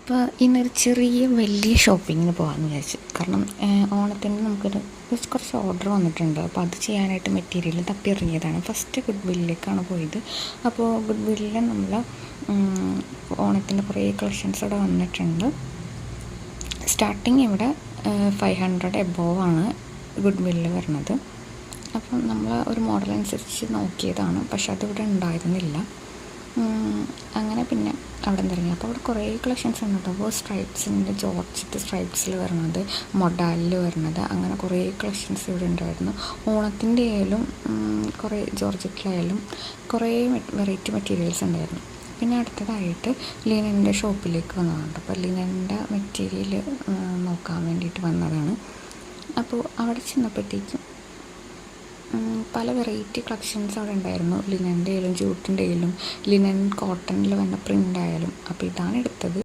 അപ്പോൾ ഇന്നൊരു ചെറിയ വലിയ ഷോപ്പിങ്ങിന് പോകാമെന്ന് വിചാരിച്ചു. കാരണം ഓണത്തിന് നമുക്കൊരു കുറച്ച് ഓർഡർ വന്നിട്ടുണ്ട്. അപ്പോൾ അത് ചെയ്യാനായിട്ട് മെറ്റീരിയൽ തപ്പി ഇറങ്ങിയതാണ്. ഫസ്റ്റ് ഗുഡ് വില്ലിലേക്കാണ് പോയത്. അപ്പോൾ ഗുഡ് വില്ലിൽ നമ്മൾ ഓണത്തിൻ്റെ കുറേ കളക്ഷൻസ് ഇവിടെ വന്നിട്ടുണ്ട്. സ്റ്റാർട്ടിങ് ഇവിടെ 500 എബോവാണ് ഗുഡ് വില്ലിൽ വരുന്നത്. അപ്പം നമ്മൾ ഒരു മോഡൽ അനുസരിച്ച് നോക്കിയതാണ്, പക്ഷെ അതിവിടെ ഉണ്ടായിരുന്നില്ല. അങ്ങനെ പിന്നെ അവിടെ നിന്ന് ഇറങ്ങി. അപ്പോൾ അവിടെ കുറേ കളക്ഷൻസ് ഉണ്ട് കേട്ടോ. അപ്പോൾ സ്ട്രൈപ്സിൻ്റെ ജോർജറ്റ് സ്ട്രൈപ്സിൽ വരുന്നത്, മൊഡാലിൽ വരുന്നത്, അങ്ങനെ കുറേ കളക്ഷൻസ് ഇവിടെ ഉണ്ടായിരുന്നു. ഓണത്തിൻ്റെ ആയാലും കുറേ ജോർജറ്റിലായാലും കുറേ വെറൈറ്റി മെറ്റീരിയൽസ് ഉണ്ടായിരുന്നു. പിന്നെ അടുത്തതായിട്ട് ലിനൻ്റെ ഷോപ്പിലേക്ക് വന്നതാണ്. അപ്പോൾ ലിനൻ്റെ മെറ്റീരിയൽ നോക്കാൻ വേണ്ടിയിട്ട് വന്നതാണ്. അപ്പോൾ അവിടെ ചെന്നപ്പോഴത്തേക്കും പല വെറൈറ്റി കളക്ഷൻസ് അവിടെ ഉണ്ടായിരുന്നു. ലിനൻ്റെ ആയാലും ജൂട്ടിൻ്റെ ആയാലും ലിനൻ കോട്ടണിൽ വന്ന പ്രിൻ്റ് ആയാലും. അപ്പോൾ ഇതാണ് എടുത്തത്.